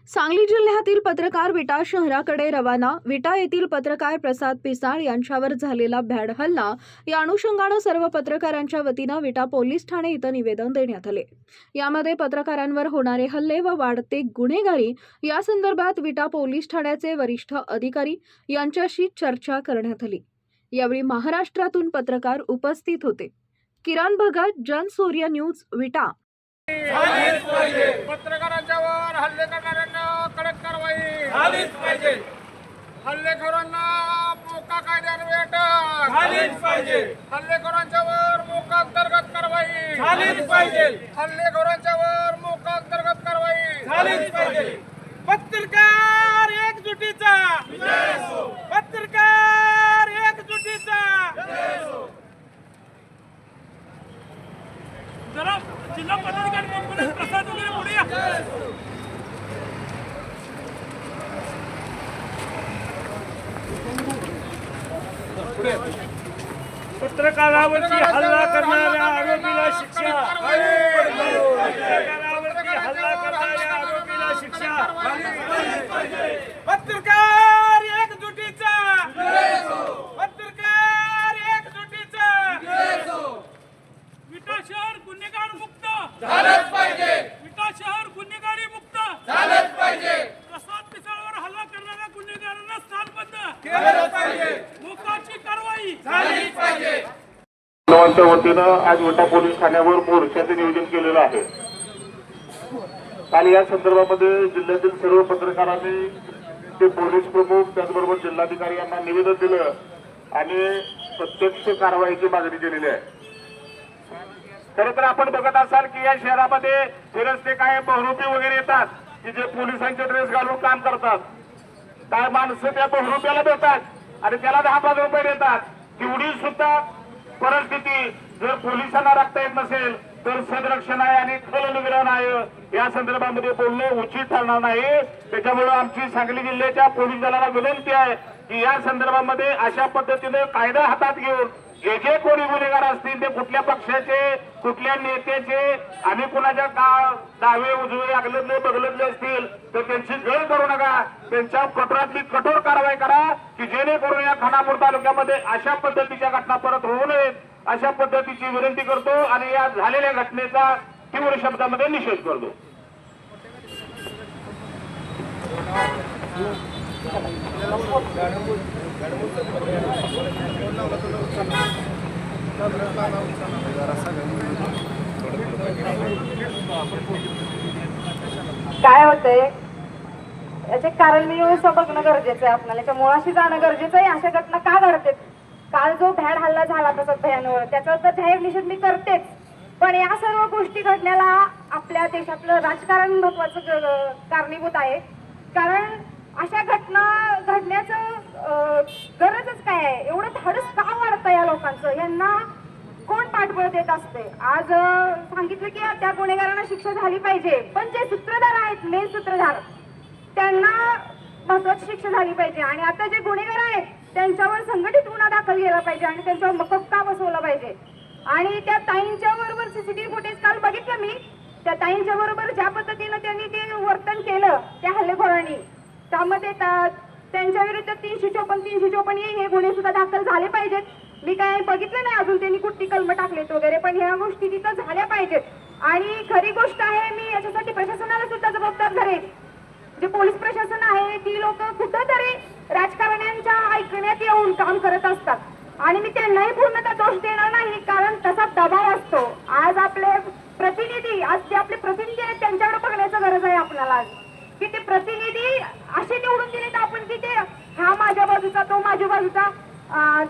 सांगली जिल्ह्यातील पत्रकार विटा शहराकडे रवाना. विटा येथील पत्रकार प्रसाद पिसाळ यांच्यावर झालेला भ्याड हल्ला या अनुषंगाने सर्व पत्रकारांच्या वतीने विटा पोलीस ठाणे इथं निवेदन देण्यात आले. यामध्ये पत्रकारांवर होणारे हल्ले व वाढते गुन्हेगारी या संदर्भात विटा पोलीस ठाण्याचे वरिष्ठ अधिकारी यांच्याशी चर्चा करण्यात आली. यावेळी महाराष्ट्रातून पत्रकार उपस्थित होते. किरण भगत, जनसूर्य न्यूज, विटा. पत्रकारांच्यावर हल्ले करणाऱ्यांना कडक कारवाई झालीच पाहिजे. हल्लेखोरांना मोका कायद्यान्वये अटक झालीच पाहिजे. हल्लेखोरांच्यावर मोका अंतर्गत कारवाई झालीच पाहिजे. हल्लेखोरांच्यावर मोका अंतर्गत कारवाई झालीच पाहिजे. पत्रकार एकजुटीचा विजय असो. पत्रकार एकजुटीचा विजय असो. जरा जिल्हा पदाधिकारी कंपनी प्रसाद वगैरे पुढे या. पत्रकारावरती हल्ला करणाऱ्या आरोपीला शिक्षा. पत्रकारावरती हल्ला करणाऱ्या आरोपीला शिक्षा. पत्रकार एकजुटीचा पत्रकार एकजुटीचा विटा शहर गुन्हेगार मुक्त झालंच पाहिजे. विटा शहर गुन्हेगारी मुक्त झालंच पाहिजे. प्रसाद पिसाळवर हल्ला करणाऱ्या गुन्हेगारांना स्थानबद्ध केलंच पाहिजे. मोकाची कारवाई झालीच पाहिजे. सर्वांच्या वतीनं आज विटा पोलीस ठाण्यावर मोर्चाचे नियोजन केलेलं आहे. काल या संदर्भामध्ये जिल्ह्यातील सर्व पत्रकारांनी ते पोलीस प्रमुख त्याचबरोबर जिल्हाधिकारी यांना निवेदन दिलं आणि प्रत्यक्ष कारवाईची मागणी केलेली आहे. खरं तर आपण बघत असाल की या शहरामध्ये फिरस्ते काय बहुरूपी वगैरे येतात की जे पोलिसांचे ड्रेस घालून काम करतात. काय माणसं त्या बहुरूप्याला देतात आणि त्याला 10-5 रुपये देतात. तेवढी सुद्धा परिस्थिती जर पोलिसांना राखता येत नसेल तर सदरक्षण आहे आणि खलनिग्रहण आहे या संदर्भामध्ये बोलणं उचित ठरणार नाही. त्याच्यामुळे आमची सांगली जिल्ह्याच्या पोलीस दलाला विनंती आहे की या संदर्भामध्ये अशा पद्धतीने कायदा हातात घेऊन जे कोणी गुन्हेगार असतील ते कुठल्या पक्षाचे कुठल्या नेत्याचे आणि कुणाच्या डावे उजवे अगलतले बगलतले असतील तर त्यांची गळ करू नका. त्यांच्या कठोरातली कठोर कारवाई करा की जेणेकरून या खानापूर तालुक्यामध्ये अशा पद्धतीच्या घटना परत होऊ नयेत अशा पद्धतीची विनंती करतो आणि या झालेल्या घटनेचा तीव्र शब्दामध्ये निषेध करतो. काय होतंय याचे कारण मी बघणं गरजेचं आहे. आपल्याला याच्या मुळाशी जाणं गरजेचं आहे. अशा घटना का घडतात? काल जो भ्याड हल्ला झाला प्रसाद भैयांवर त्याचा तर जाहीर निषेध मी करतेच, पण या सर्व गोष्टी घडण्याला आपल्या देशातलं राजकारण महत्वाचं कारणीभूत आहे. कारण अशा घटना घडण्याचं गरजच काय आहे? एवढं धाडस का वाढतं या लोकांचं? यांना कोण पाठबळ देत असते? आज सांगितलं की त्या गुन्हेगारांना शिक्षा झाली पाहिजे, पण जे सूत्रधार आहेत मेन सूत्रधार त्यांना महत्वाची शिक्षा झाली पाहिजे. आणि आता जे गुन्हेगार आहेत त्यांच्यावर संघटित गुन्हा दाखल केला पाहिजे आणि त्यांच्यावर मकोका बसवला पाहिजे. आणि त्या ताईंच्या बरोबर सीसीटीव्ही फुटेज काल बघितलं मी. त्या ताईंच्या बरोबर ज्या पद्धतीनं त्यांनी ते वर्तन केलं त्या हल्लेखोरांनी त्यामध्ये त्यांच्या विरुद्ध 354 हे गुन्हे सुद्धा दाखल झाले पाहिजेत. मी काय बघितलं नाही अजून त्यांनी कुठली कलम टाकलेत वगैरे, पण ह्या गोष्टी तिथं झाल्या पाहिजेत. आणि खरी गोष्ट आहे, मी याच्यासाठी प्रशासनाला सुद्धा जबाबदार धरेन. जे पोलीस प्रशासन आहे ती लोक कुठंतरी राजकारण्यांच्या ऐकण्यात येऊन काम करत असतात आणि मी त्यांनाही पूर्णतः दोष देणार नाही, कारण तसा दबाव असतो. आज आपले प्रतिनिधी जे आपले प्रतिनिधी आहेत त्यांच्याकडे बघण्याची गरज आहे आपल्याला की ते प्रतिनिधी असे निवडून दिले तर आपण तिथे हा माझ्या बाजूचा तो माझ्या बाजूचा,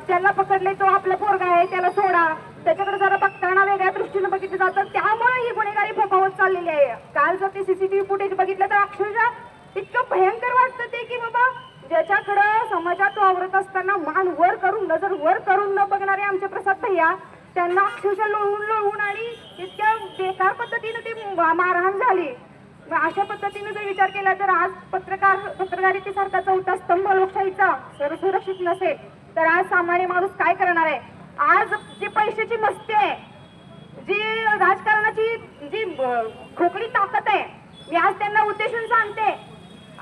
त्याला पकडले तो आपला पोरगा आहे त्याला सोडा, त्याच्याकडे जरा बघताना वेगळ्या दृष्टीने बघितलं जातं. त्यामुळे ही गुन्हेगारी फोकावत चाललेली आहे. काल जर ते सीसीटीव्ही फुटेज बघितलं तर अक्षरशः इतकं भयंकर वाटतं ते की बाबा ज्याच्याकडं समाजात वावरत असताना मान वर करून नजर वर करून न बघणारे आमचे प्रसाद भैया त्यांना अक्षरशः लोळून आणि इतक्या बेकार पद्धतीने ती मारहाण झाली. अशा पद्धतीने जर विचार केला तर आज पत्रकारितेसारखा चौथा स्तंभ लोकशाहीचा सुरक्षित नसेल तर आज सामान्य माणूस काय करणार आहे? आज जी पैशाची मस्ती आहे, जी राजकारणाची जी खोकडी ताकद आहे, मी आज त्यांना उद्देशून सांगते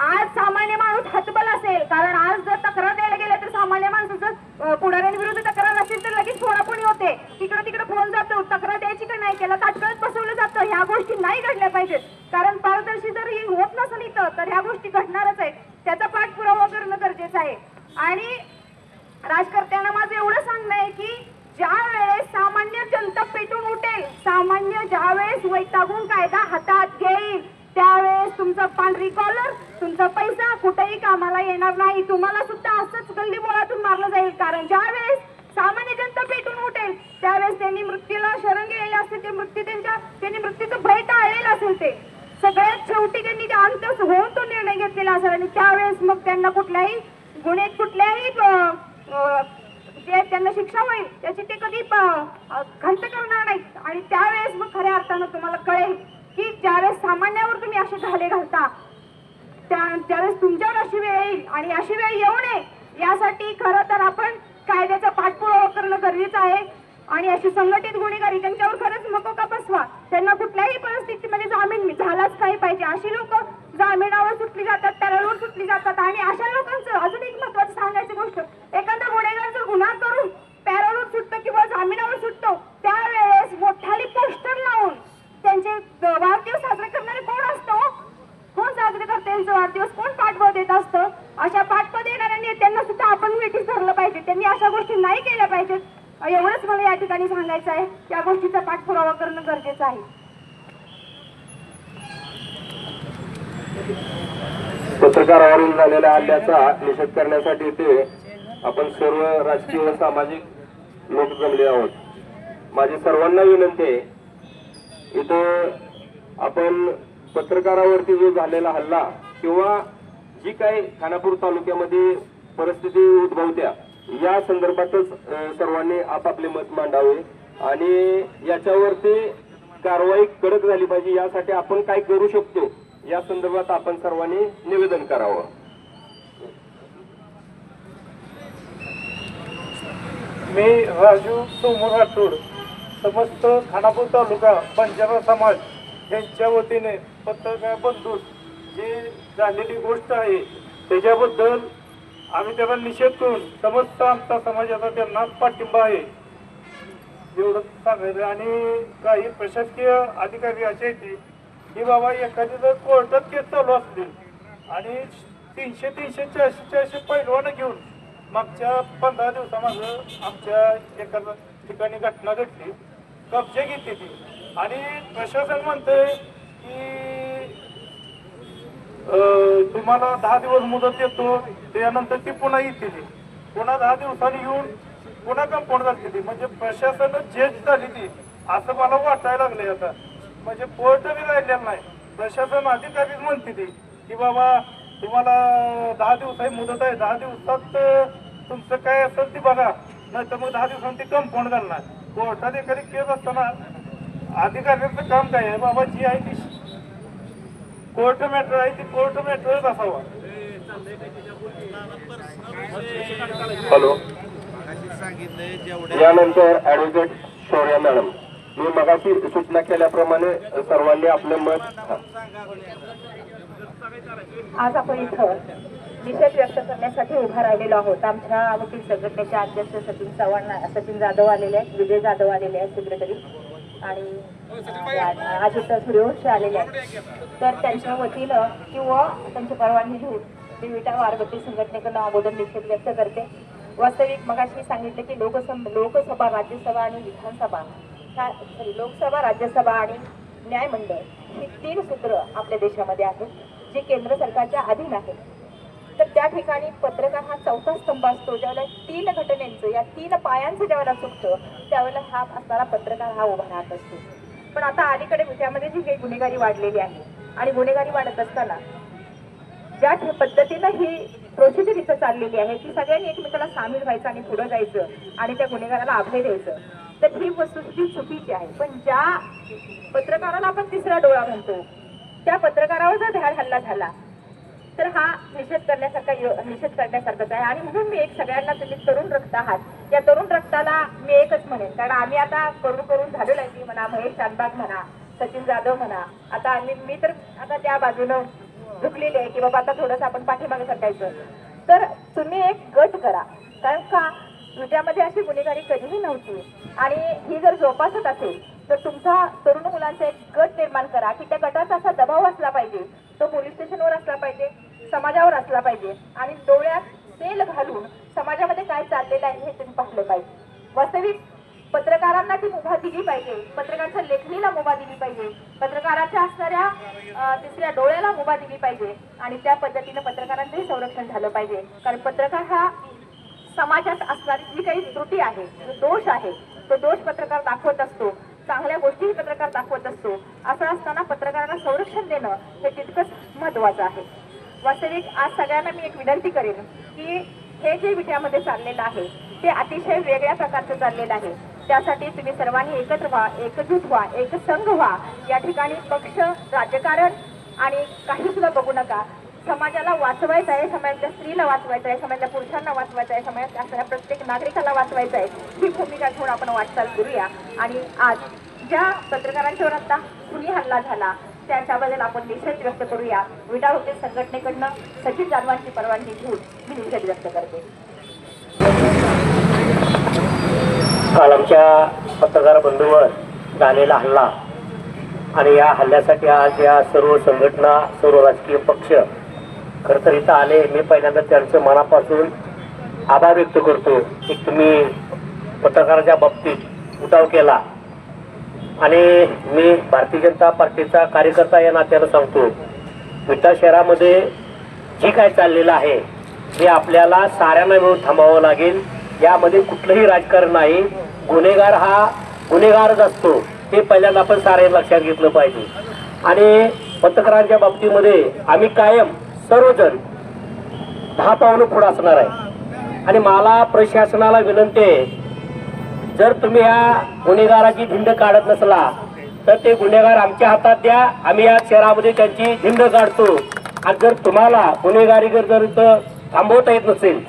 आज सामान्य माणूस हतबल असेल, कारण आज जर तक्रार द्यायला गेलं तर सामान्य माणसाचं पुढाऱ्यांविरुद्ध तक्रार असेल तर लगेच फोडाफोडी होते, तिकडे फोन जातो, तक्रार द्यायची का नाही त्याला तात्काळ बसवलं जातं. ह्या गोष्टी नाही घडल्या पाहिजेत, कारण पारदर्शी जर ही होत नसेल इथं तर ह्या गोष्टी घडणारच आहेत. त्याचा पाठपुरावा करणं गरजेचं आहे. आणि राजकर्त्यांना माझं एवढं सांगणं आहे की ज्या वेळेस सामान्य जनता पेटून उठेल, सामान्य ज्या वेळेस वैतागून कायदा हातात घेईल, त्यावेळेस तुमचा पांढरी कॉलर, तुमचा पैसा कुठेही कामाला येणार नाही. तुम्हाला सुद्धा असंच गल्ली बोळातून मारलं जाईल. कारण ज्या वेळेस सामान्य जनता पेटून उठेल त्यावेळेस त्यांनी मृत्यूला शरण गेलेले असतील, त्यांनी मृत्यूचं भय टाळलेलं असेल. ते सगळ्यात शेवटी त्यांनी ते अंत होऊन तो निर्णय घेतलेला असेल आणि त्यावेळेस मग त्यांना कुठल्याही जे त्यांना शिक्षा होईल त्याची ते कधी खंत करणार नाहीत. आणि त्यावेळेस मग खऱ्या अर्थानं तुम्हाला कळेल की ज्यावेळेस सामान्यावर तुम्ही असे घाले घालता त्यावेळेस तुमच्यावर अशी वेळ येईल. आणि अशी वेळ येऊ नये यासाठी खरं तर आपण कायद्याचा पाठपुरावा करणं गरजेचं आहे. आणि अशी संघटित गुन्हेगारी त्यांच्यावर खरंच मकोका बसवा. त्यांना कुठल्याही परिस्थितीमध्ये जामीन झालाच नाही पाहिजे. अशी लोक जामिनावर सुटली जातात, पॅरोलवर सुटली जातात. आणि अशा लोकांचं अजून एक महत्वाचं सांगायची गोष्ट, एखादा गुन्हेगार जर गुन्हा करून पॅरोलवर सुटतो किंवा जामिनावर सुटतो त्यावेळेस मोठाली पोस्टर लावून त्यांचे वाढदिवस साजरे करणारे कोण असतो? कोण साजरे करते त्यांचा वाढदिवस? कोण पाठबळ देत असतं? अशा पाठबळ देणाऱ्या नेत्यांना सुद्धा आपण मिठीस धरलं पाहिजे. त्यांनी अशा गोष्टी नाही केल्या पाहिजेत. एवढंच मला या ठिकाणी सांगायचं आहे. या गोष्टीचा पाठपुरावा करणं गरजेचं आहे. पत्रकारावरील झालेल्या हल्ल्याचा निषेध करण्यासाठी इथे आपण सर्व राजकीय व सामाजिक लोक जमले आहोत. माझी सर्वांना विनंती आहे, इथं आपण पत्रकारावरती जो झालेला हल्ला किंवा जी काही खानापूर तालुक्यामध्ये परिस्थिती उद्भवत्या या संदर्भातच सर्वांनी आपापले मत मांडावे आणि याच्यावरती कारवाई कडक झाली पाहिजे. यासाठी आपण काय करू शकतो या संदर्भात आपण सर्वांनी निवेदन करावं. मी राजू सोमू राठोड समस्त खानापूर तालुका बंजारा समाज यांच्या वतीने पत्रकार बंधूस जी झालेली गोष्ट आहे त्याच्याबद्दल आम्ही त्याला निषेध करून समस्त आमचा समाजाचा त्यांना पाठिंबा आहे एवढं सांगायचं. आणि काही प्रशासकीय अधिकारी असे आहेत की बाबा एखादी जर कोर्टात केस चालू असतील आणि 300, 400 पैलवानं घेऊन मागच्या 15 दिवसामागं आमच्या एका ठिकाणी घटना घडली, कब्जे घेतली ती. आणि प्रशासन म्हणतंय की तुम्हाला 10 दिवस मुदत देतो, त्यानंतर ती पुन्हा येते ती पुन्हा 10 दिवसांनी येऊन पुन्हा कंपाऊंड झाली ती. म्हणजे प्रशासन झेज झाली ती असं मला वाटायला लागलंय आता. म्हणजे कोर्ट बी राहिलेलं नाही, प्रशासन अधिकारीच म्हणते ती की बाबा तुम्हाला 10 दिवसाची मुदत आहे, 10 दिवसात तुमचं काय असेल ती बघा, नाही तर मग 10 दिवसांनी ती कंपाऊंड घालणार. कोर्टात एखादी केस असताना अधिकाऱ्यांचं काम काय आहे बाबा, जी आहे ती कोर्ट मॅटर आहे ती कोर्ट मॅटरच असावा. हॅलो, यानंतर ऍडव्होकेट शौर्या मॅडम. मी मगाशी सूचना केल्याप्रमाणे सर्वांनी आपलं मत. आज आपण इथं निषेध व्यक्त करण्यासाठी उभा राहिलेलो आहोत. आमच्या वकील संघटनेचे अध्यक्ष सचिन जाधव आलेले आहेत, विजय जाधव आलेले आहेत सेक्रेटरी, आणि अजित सूर्यवंशी आलेले आहेत. तर त्यांच्या वतीनं किंवा त्यांची परवानगी घेऊन मी विटा वारगटी संघटनेकडून अगोदर निषेध व्यक्त करते. वास्तविक मगाशी सांगितले की लोकसभा, राज्यसभा आणि विधानसभा, लोकसभा, राज्यसभा आणि न्यायमंडळ ही 3 सूत्र आपल्या देशामध्ये आहेत जे केंद्र सरकारच्या अधीन आहेत. तर त्या ठिकाणी पत्रकार हा 4था स्तंभ असतो. ज्यावेळेला 3 घटनेचं या 3 पायांचं ज्यावेळेला चुकतं त्यावेळेला हा असणारा पत्रकार हा उभा राहत असतो. पण आता अलीकडे त्यामध्ये जी काही गुन्हेगारी वाढलेली आहे आणि गुन्हेगारी वाढत असताना ज्या पद्धतीनं ही प्रोसिजर इथं चाललेली आहे की सगळ्यांनी एकमेकाला सामील व्हायचं आणि पुढे जायचं आणि त्या गुन्हेगाराला अभय द्यायचं, तर ही वस्तुस्थिती चुकीची आहे. पण ज्या पत्रकाराला आपण तिसरा डोळा म्हणतो त्या पत्रकारावर जर भ्याड हल्ला झाला तर हा निषेध करण्यासारखाच आहे. आणि म्हणून मी एक सगळ्यांना तुम्ही तरुण रक्त आहात, या तरुण रक्ताला मी एकच म्हणेन, कारण आम्ही आता करून झालेलो आहे की म्हणा, महेश शानबाग म्हणा, सचिन जाधव म्हणा, आता मी तर आता त्या बाजूनं झुकलेली आहे की बाबा आता थोडंसं आपण पाठीमागे सरकायचं, तर तुम्ही एक गट करा. कारण का विट्यामध्ये अशी गुन्हेगारी कधीही नव्हती आणि ही जर जोपासत असेल तर तुमचा तरुण मुलांचा एक गट निर्माण करा की त्या गटाचा असा दबाव असला पाहिजे, तो पोलीस स्टेशनवर असला पाहिजे, समाजावर असला पाहिजे आणि डोळ्यात तेल घालून समाजामध्ये काय चाललेलं आहे हे तुम्ही पाहिलं पाहिजे. वास्तविक पत्रकारांना ती मुभा दिली पाहिजे, पत्रकाराच्या लेखणीला मुभा दिली पाहिजे, पत्रकाराच्या असणाऱ्या तिसऱ्या डोळ्याला मुभा दिली पाहिजे आणि त्या पद्धतीनं पत्रकारांचंही संरक्षण झालं पाहिजे. कारण पत्रकार हा समाजात असणारी जी काही त्रुटी आहे, जो दोष आहे, तो दोष पत्रकार दाखवत असतो, चांगल्या गोष्टी पत्रकार दाखवत असतो. असं असताना पत्रकारांना संरक्षण देणं हे तितकंच महत्वाचं आहे. वास्तविक आज सगळ्यांना मी एक विनंती करेन की हे जे विट्यामध्ये चाललेलं आहे ते अतिशय वेगळ्या प्रकारचं चाललेलं आहे. त्यासाठी तुम्ही सर्वांनी एकत्र व्हा, एकजूट व्हा, एकसंघ व्हा. या ठिकाणी पक्ष, राजकारण आणि काही सुद्धा बघू नका. समाजाला वाचवायचं आहे, समाजातल्या स्त्रीला वाचवायचं आहे, समाजातल्या पुरुषांना वाचवायचं आहे, समाजात असणाऱ्या प्रत्येक नागरिकाला वाचवायचं आहे. ही भूमिका घेऊन आपण वाटचाल करूया. आणि आज ज्या पत्रकारांच्यावर आता कुणी हल्ला झाला त्याच्याबद्दल आपण निषेध व्यक्त करूया. विटा होते संघटनेकडनं सचिन जाधवांची परवानगी घेऊन मी निषेध व्यक्त करते. काल आमच्या पत्रकार बंधूवर झालेला हल्ला आणि या हल्ल्यासाठी आज या सर्व संघटना, सर्व राजकीय पक्ष खरं तर इथं आले. मी पहिल्यांदा त्यांचं मनापासून आभार व्यक्त करतो की तुम्ही पत्रकाराच्या बाबतीत उठाव केला. आणि मी भारतीय जनता पार्टीचा कार्यकर्ता या नात्यानं सांगतो, विटा शहरामध्ये जे काय चाललेलं आहे हे आपल्याला साऱ्यांना मिळून थांबावं लागेल. यामध्ये कुठलंही राजकारण नाही. गुन्हेगार हा गुन्हेगारच असतो, हे पहिल्यांदा आपण सारे लक्षात घेतलं पाहिजे. आणि पत्रकारांच्या बाबतीमध्ये आम्ही कायम सर्वजण 10 पावलं पुढे असणार आहे. आणि मला प्रशासनाला विनंती आहे, जर तुम्ही या गुन्हेगाराची धिंड काढत नसला तर ते गुन्हेगार आमच्या हातात द्या, आम्ही या शहरामध्ये त्यांची धिंड काढतो. आणि जर तुम्हाला गुन्हेगारी जर इथं थांबवता येत नसेल,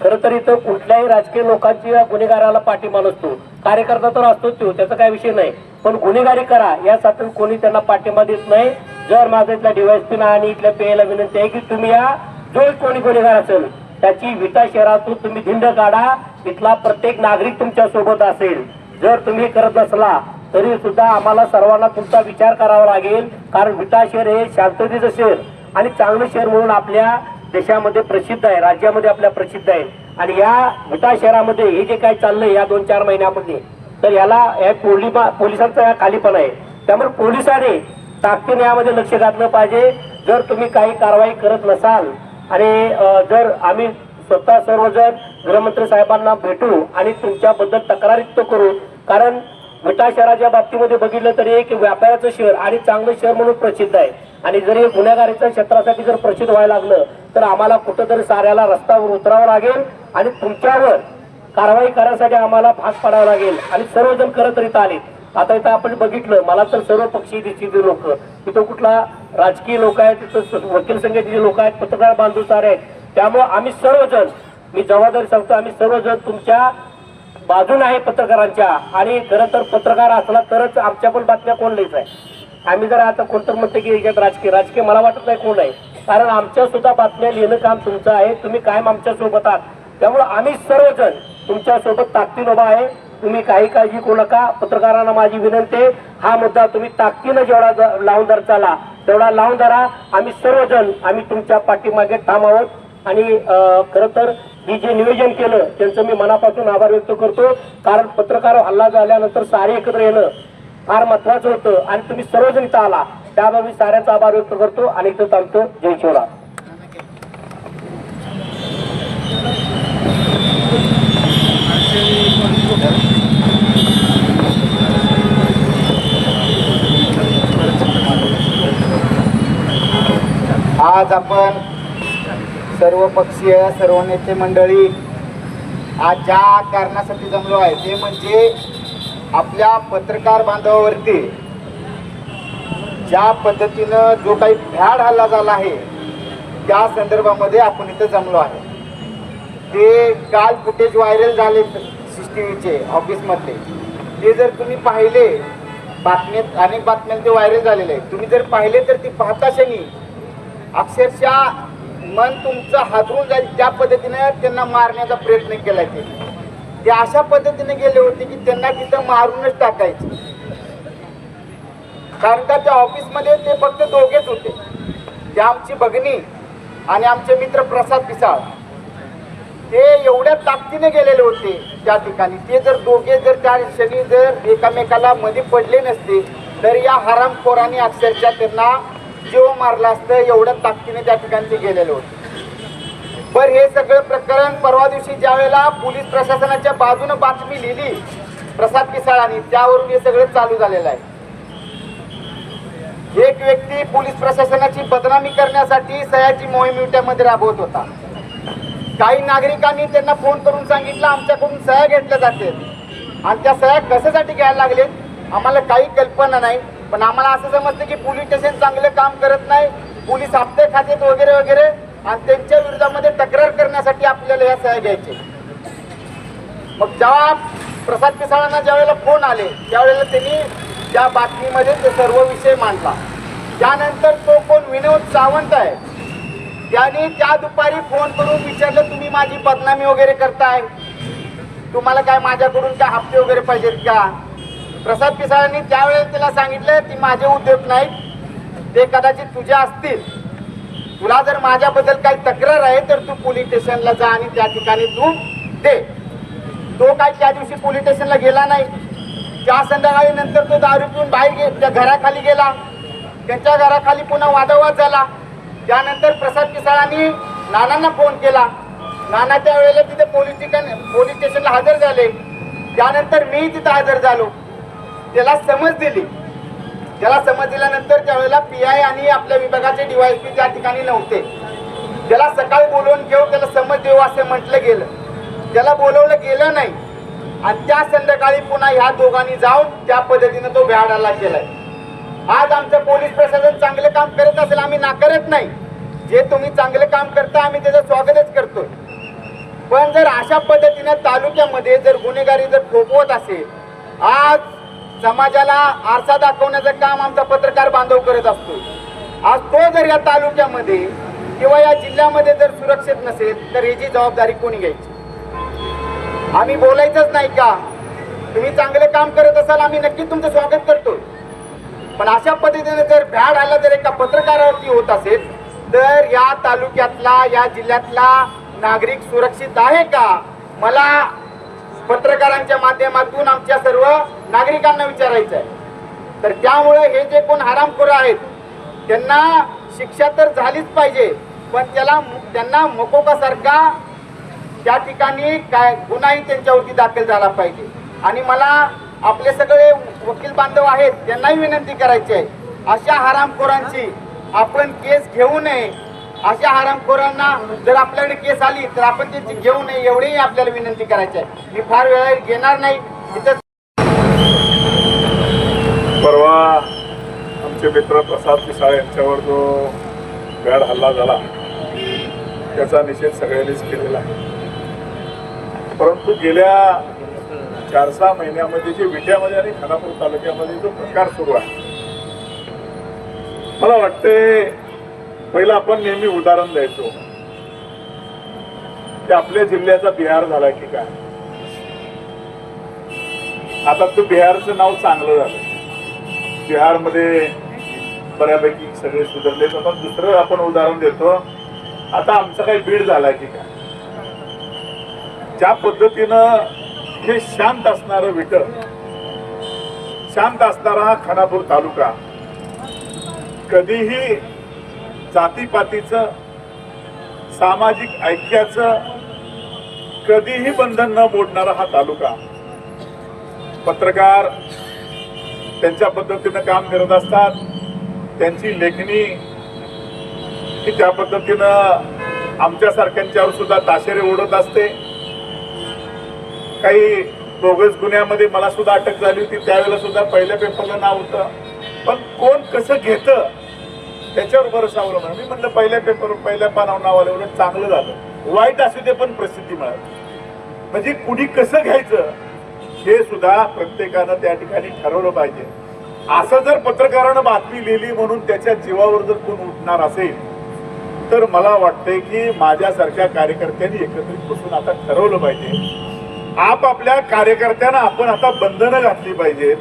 खरं तर इथं कुठल्याही राजकीय लोकांची या गुन्हेगाराला पाठिंबा नसतो. कार्यकर्ता तर असतोच तो, त्याचा काही विषय नाही, पण गुन्हेगारी करा यासाठी कोणी त्यांना पाठिंबा देत नाही. जर माझा इथल्या DYSP आणि इथल्या PA ला विनंती आहे की तुम्ही या जो कोणी गुन्हेगार असेल त्याची विटा शहरातून तुम्ही धिंड काढा. इथला प्रत्येक नागरिक तुमच्या सोबत असेल. जर तुम्ही करत नसला तरी सुद्धा आम्हाला सर्वांना तुमचा विचार करावा लागेल. कारण विटा शहर हे शांततेचं शहर आणि चांगलं शहर म्हणून आपल्या देशामध्ये प्रसिद्ध आहे, राज्यामध्ये आपल्या प्रसिद्ध आहे. आणि या विटा शहरामध्ये हे जे काय चाललंय या 2-4 महिन्यामध्ये, तर याला पोलिसांचा खालीपणा आहे. त्यामुळे पोलिसांनी ताकदीने यामध्ये लक्ष घातलं पाहिजे. जर तुम्ही काही कारवाई करत नसाल आणि जर आम्ही स्वतः सर्वजण गृहमंत्री साहेबांना भेटू आणि तुमच्याबद्दल तक्रार व्यक्त करू. कारण विटा शहराच्या बाबतीमध्ये बघितलं तरी एक व्यापाराचं शहर आणि चांगलं शहर म्हणून प्रसिद्ध आहे. आणि जर हे गुन्हेगारीच्या क्षेत्रासाठी जर प्रसिद्ध व्हायला लागलं तर आम्हाला कुठंतरी साऱ्याला रस्त्यावर उतरावं लागेल आणि तुमच्यावर कारवाई करण्यासाठी आम्हाला भाग पाडावं लागेल. आणि सर्वजण करत तरी आले. आता इथं आपण बघितलं, मला तर सर्व पक्षी दिसतील लोक, तिथं कुठला राजकीय लोक आहेत, तिथं वकील संघटनेचे लोक आहेत, पत्रकार बांधव सारे आहेत. त्यामुळे आम्ही सर्वजण, मी जबाबदारी सांगतो, आम्ही सर्वजण तुमच्या बाजूने आहे पत्रकारांच्या. आणि खरं तर पत्रकार असला तरच आमच्या पण बातम्या कोण लिहायचं आहे. आम्ही जर आता कोणतं म्हणतो की याच्यात राजकीय मला वाटत नाही कोण आहे. कारण आमच्या सुद्धा बातम्या लिहिणं काम तुमचं आहे. तुम्ही कायम आमच्या सोबत आहात. त्यामुळे आम्ही सर्वजण तुमच्या सोबत ताकदीनं उभा आहे. तुम्ही काही काळजी करू नका. पत्रकारांना माझी विनंती आहे, हा मुद्दा तुम्ही ताकदीनं जेवढा लावून धर चाला तेवढा लावून धरा. आम्ही सर्वजण आम्ही तुमच्या पाठीमागे ठाम आहोत. आणि खरं तर ही जे नियोजन केलं त्यांचं मी मनापासून आभार व्यक्त करतो. कारण पत्रकार हल्ला झाल्यानंतर सारे एकत्र येणं फार महत्वाचं होतं आणि तुम्ही सर्वजण इथं आला, त्यामुळे मी साऱ्यांचा आभार व्यक्त करतो आणि इथं थांबतो. जय शिवराय. आज आपण सर्व पक्षीय, सर्व नेते मंडळी आज ज्या कारणासाठी जमलो आहे ते म्हणजे आपल्या पत्रकार बांधवावरती ज्या पद्धतीनं जो काही भ्याड हल्ला झाला आहे त्या संदर्भामध्ये आपण इथं जमलो आहे. ते काल फुटेज व्हायरल झाले CCTVचे ऑफिसमधले, ते जर तुम्ही पाहिले, बातम्यात अनेक बातम्यात ते व्हायरल झालेले आहे. तुम्ही जर पाहिले तर ती पाहता क्षणी अक्षरशः मन तुमचं हादरून जाईल त्या पद्धतीने त्यांना मारण्याचा प्रयत्न केला ते अशा पद्धतीने गेले होते की त्यांना तिथं मारूनच टाकायचे. कारण का त्या ऑफिसमध्ये ते फक्त दोघेच होते, ते आमची भगिनी आणि आमचे मित्र प्रसाद पिसाळ. ते एवढ्या ताकदीने गेलेले होते त्या ठिकाणी. ते जर दोघे जर त्या क्षणी जर एकामेकाला मध्ये पडले नसते तर या हरामखोरांनी अक्षरशः त्यांना जीव मारला असतं. एवढ्या ताकदीने त्या ठिकाणी ते गेलेले होते. पण हे सगळं प्रकरण परवा दिवशी ज्या वेळेला पोलीस प्रशासनाच्या बाजूने बातमी लिहिली प्रसाद पिसाळांनी, त्यावरून हे सगळं चालू झालेलं आहे. एक व्यक्ती पोलीस प्रशासनाची बदनामी करण्यासाठी सह्याची मोहीम युट्यामध्ये राबवत होता. काही नागरिकांनी त्यांना फोन करून सांगितलं आमच्याकडून सह्या घेतल्या जाते आणि त्या सह्या कशासाठी घ्यायला लागलेत आम्हाला काही कल्पना नाही. पण आम्हाला असं समजतं की पोलीस स्टेशन चांगलं काम करत नाही, पोलीस हप्ते खातेत वगैरे वगैरे, आणि त्यांच्या विरोधामध्ये तक्रार करण्यासाठी आपल्याला ह्या सह्या घ्यायचे. मग जेव्हा प्रसाद पिसाळांना ज्या वेळेला फोन आले त्यावेळेला त्यांनी त्या बातमीमध्ये ते सर्व विषय मांडला. त्यानंतर तो कोण विनोद सावंत आहे त्याने त्या दुपारी फोन करून विचारलं तुम्ही माझी बदनामी वगैरे करताय, तुम्हाला काय माझ्याकडून काय हप्ते वगैरे पाहिजेत का. प्रसाद पिसाळांनी त्यावेळेला त्याला सांगितलं की माझे उद्योग नाहीत, ते कदाचित तुझ्या असतील, तुला जर माझ्याबद्दल काही तक्रार आहे तर तू पोलीस स्टेशनला जा आणि त्या ठिकाणी तू दे. तो काय त्या दिवशी पोलीस स्टेशनला गेला नाही. त्या संध्याकाळी नंतर तो दारू पिऊन बाहेर त्या घराखाली गेला. त्यांच्या घराखाली पुन्हा वादविवाद झाला. त्यानंतर प्रसाद पिसाळांनी नानांना फोन केला. नाना त्यावेळेला तिथे पोलीस स्टेशनला हजर झाले. त्यानंतर मी तिथं हजर झालो. त्याला समज दिली. त्याला समज दिल्यानंतर त्यावेळेला PI आणि आपल्या विभागाचे DYSP त्या ठिकाणी नव्हते. त्याला सकाळी बोलवून घेऊ, त्याला समज देऊ असं म्हटलं गेलं. त्याला बोलवलं गेलं नाही आणि त्या संध्याकाळी पुन्हा ह्या दोघांनी जाऊन त्या पद्धतीने तो भ्याड हल्ला केलाय. आज आमचं पोलीस प्रशासन चांगलं काम करत असेल आम्ही नाकारत नाही. जे तुम्ही चांगलं काम करता आम्ही त्याचं स्वागतच करतोय. पण जर अशा पद्धतीने तालुक्यामध्ये जर गुन्हेगारी जर फोपवत असेल, आज समाजाला आरसा दाखवण्याचं काम आमचा पत्रकार बांधव करत असतो. आज तो जर या तालुक्यामध्ये किंवा या जिल्ह्यामध्ये जर सुरक्षित नसेल तर याची जबाबदारी कोणी घ्यायची. आम्ही बोलायचंच नाही का. तुम्ही चांगलं काम करत असाल आम्ही नक्की तुमचं स्वागत करतो. पण अशा पद्धतीने जर भ्याड हल्ला जर एका पत्रकारावरती होत असेल तर या तालुक्यातला या जिल्ह्यातला नागरिक सुरक्षित आहे का, मला पत्रकारांच्या माध्यमातून आमच्या सर्व नागरिकांना विचारायचं आहे. तर त्यामुळे हे जे कोण हरामखोर आहेत त्यांना शिक्षा तर झालीच पाहिजे, पण त्यांना मकोकासारखा त्या ठिकाणी काय गुन्हाही त्यांच्यावरती दाखल झाला पाहिजे. आणि मला आपले सगळे वकील बांधव आहेत त्यांनाही विनंती करायची आहे, अशा हरामखोरांची आपण केस घेऊ नये. अशा हरामखोरांना जर आपल्याकडे केस आली तर आपण त्याची घेऊ नये एवढीही आपल्याला विनंती करायची आहे. मी फार वेळा घेणार नाही. इथं परवा आमचे मित्र प्रसाद पिसाळ यांच्यावर जो भ्याड हल्ला झाला त्याचा निषेध सगळ्यांनीच केलेला आहे. परंतु गेल्या 4-6 महिन्यामध्ये जे विट्यामध्ये आणि खानापूर तालुक्यामध्ये जो प्रकार सुरू आहे, मला वाटते पहिलं आपण नेहमी उदाहरण द्यायचो की आपल्या जिल्ह्याचा बिहार झाला की काय. आता तो बिहारचं नाव चांगलं झालं. बिहारमध्ये बऱ्यापैकी सगळे सुधारले. पण दुसरं आपण उदाहरण देतो, आता आमचा काही बीड झाला की काय. ज्या पद्धतीनं हे शांत असणारं विट, शांत असणारा खानापूर तालुका, कधीही जातीपातीचं सामाजिक ऐक्याचं कधीही बंधन न मोडणारा हा तालुका, पत्रकार त्यांच्या पद्धतीनं काम करत असतात. त्यांची लेखणी ही त्या पद्धतीनं आमच्यासारख्यांच्यावर सुद्धा ताशेरे ओढत असते. काही बोगस गुन्ह्यामध्ये मला सुद्धा अटक झाली होती, त्यावेळेला सुद्धा पहिल्या पेपरला नाव होतं. पण कोण कसं घेतं त्याच्यावर बरंच अवलंबून. मी म्हटलं पहिल्या पानावर नाव आलं एवढं चांगलं झालं, वाईट असू दे पण प्रसिद्धी मिळाली. म्हणजे कुणी कसं घ्यायचं हे सुद्धा प्रत्येकानं त्या ठिकाणी ठरवलं पाहिजे. असं जर पत्रकारानं बातमी लिहिली म्हणून त्याच्या जीवावर जर कोण उठणार असेल तर मला वाटतंय की माझ्यासारख्या कार्यकर्त्यांनी एकत्रित बसून आता ठरवलं पाहिजे. आपापल्या कार्यकर्त्यांना आपण आता बंधनं घातली पाहिजेत.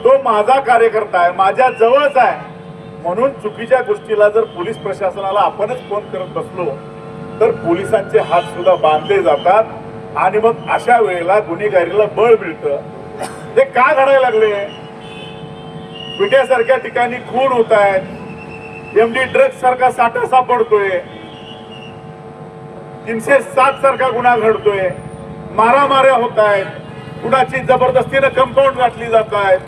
तो माझा कार्यकर्ता आहे, माझ्या जवळच आहे, म्हणून चुकीच्या गोष्टीला जर पोलीस प्रशासनाला आपणच फोन करत बसलो तर पोलिसांचे हात सुद्धा बांधले जातात आणि मग अशा वेळेला गुन्हेगारीला बळ मिळतं. हे का घडायला लागले? विट्यासारख्या ठिकाणी खून होत आहेत, एमडी ड्रग्ज सारखा साठा सापडतोय, 307 सारखा गुन्हा घडतोय, मारामाऱ्या होत आहेत, कुणाची जबरदस्तीनं कंपाऊंड गाठली जात आहेत,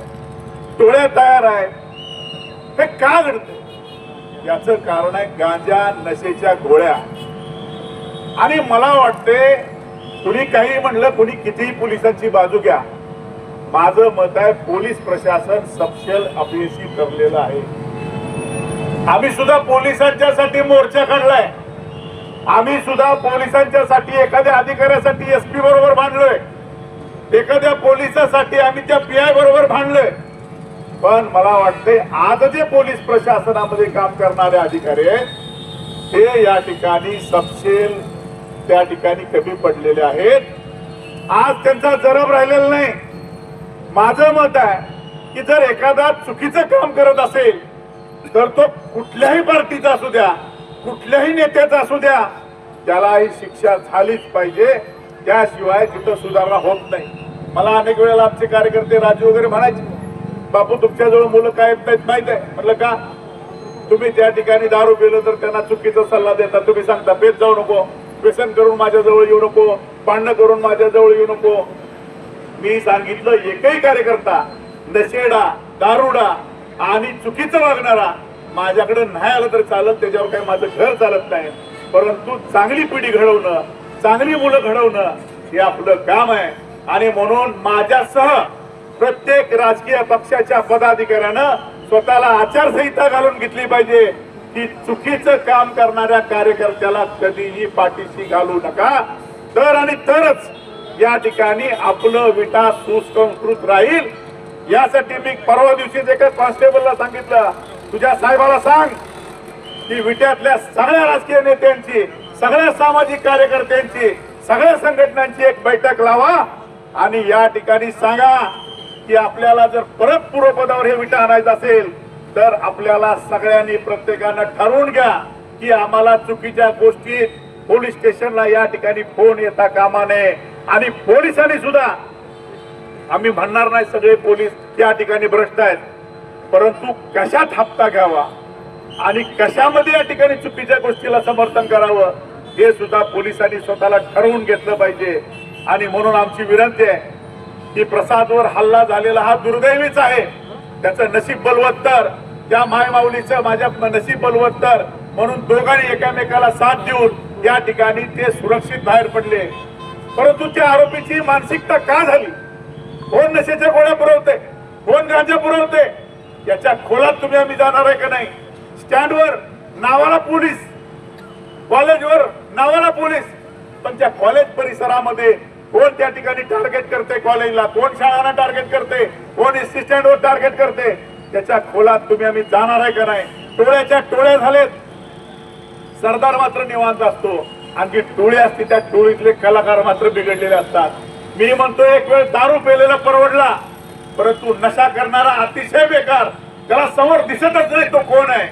टोळ्या तयार आहेत. हे का घडतं? याचं कारण आहे गांजा, नशेच्या गोळ्या. आणि मला वाटते कुणी काही म्हणलं, कुणी कितीही पोलिसांची बाजू घ्या, माझं मत आहे पोलीस प्रशासन सपशेल अपयशी ठरलेलं आहे. आम्ही सुद्धा पोलिसांच्यासाठी मोर्चा काढलाय. आम्ही सुद्धा पोलिसांच्यासाठी एखाद्या अधिकाऱ्यासाठी एसपी बरोबर भांडलोय, एखाद्या पोलिसासाठी आम्ही त्या पीआय बरोबर भांडलोय. पण मला वाटते आज जे पोलीस प्रशासनामध्ये काम करणारे अधिकारी आहेत ते या ठिकाणी सपशेल त्या ठिकाणी कमी पडलेले आहेत. आज त्यांचा जरब राहिलेला नाही. माझं मत आहे की जर एखादा चुकीचं काम करत असेल तर तो कुठल्याही पार्टीचा असू द्या, कुठल्याही नेत्याचा असू द्या, त्याला ही शिक्षा झालीच पाहिजे. त्याशिवाय तिथं सुधारणा होत नाही. मला अनेक वेळेला आमचे कार्यकर्ते राजू वगैरे म्हणायचे, बापू तुमच्याजवळ मुलं काय येत नाहीत माहित आहे. म्हटलं का? तुम्ही त्या ठिकाणी दारू पिलं तर त्यांना चुकीचा सल्ला देता. तुम्ही सांगता पेत जाऊ नको, व्यसन करून माझ्याजवळ येऊ नको, भांडणं करून माझ्याजवळ येऊ नको. मी सांगितलं एकही कार्यकर्ता नशेडा, दारुडा आणि चुकीचं वागणारा माझ्याकडे नाही आलं तर चालत, त्याच्यावर काही माझं घर चालत नाही. परंतु चांगली पिढी घडवणं, चांगली मुलं घडवणं हे आपलं काम आहे. आणि म्हणून माझ्यासह प्रत्येक राजकीय पक्षाच्या पदाधिकाऱ्यानं स्वतःला आचारसंहिता घालून घेतली पाहिजे की चुकीचं काम करणाऱ्या कार्यकर्त्याला कधीही पाठीशी घालू नका. तर आणि तरच या ठिकाणी आपलं विटा सुसंस्कृत राहील. यासाठी मी परवा दिवशीच एका कॉन्स्टेबलला सांगितलं, तुझ्या साहेबाला सांग की विट्यातल्या सगळ्या राजकीय नेत्यांची, सगळ्या सामाजिक कार्यकर्त्यांची, सगळ्या संघटनांची एक बैठक लावा आणि या ठिकाणी सांगा की आपल्याला जर परत पूर्वपदावर हे विटा आणायचं असेल तर आपल्याला सगळ्यांनी प्रत्येकानं ठरवून घ्या की आम्हाला चुकीच्या गोष्टी पोलीस स्टेशनला या ठिकाणी फोन येता कामा नये. आणि पोलिसांनी सुद्धा, आम्ही म्हणणार नाही सगळे पोलीस या ठिकाणी भ्रष्ट आहेत, परंतु कशात हप्ता घ्यावा आणि कशामध्ये या ठिकाणी चुकीच्या गोष्टीला समर्थन करावं हे सुद्धा पोलिसांनी स्वतःला ठरवून घेतलं पाहिजे. आणि म्हणून आमची विनंती आहे की प्रसादवर हल्ला झालेला हा दुर्दैवीच आहे, त्याचं नशीब बलवत्तर, त्या मायमाऊलीचं माझ्या नशीब बलवत्तर, म्हणून दोघांनी एकामेकाला साथ देऊन या ठिकाणी ते सुरक्षित बाहेर पडले. परंतु त्या आरोपीची मानसिकता का झाली? कोण नशेच्या गोळ्या पुरवते, कोण गांजा पुरवते, याच्या खोलात तुम्ही आम्ही जाणार आहे का नाही? स्टँडवर नावाला पोलीस, कॉलेजवर नावाला पोलीस, पण त्या कॉलेज परिसरामध्ये कोण त्या ठिकाणी टार्गेट करते कॉलेजला, कोण शाळांना टार्गेट करते, कोण एसटी स्टँडवर टार्गेट करते, त्याच्या खोलात तुम्ही आम्ही जाणार आहे का नाही? टोळ्याच्या टोळ्या झालेत, सरदार मात्र निवांत असतो आणि जी टोळी असते त्या टोळीतले कलाकार मात्र बिघडलेले असतात. मी म्हणतो एक वेळ दारू पेलेला परवडला, परंतु नशा करणारा अतिशय बेकार, त्याला समोर दिसतच नाही तो कोण आहे.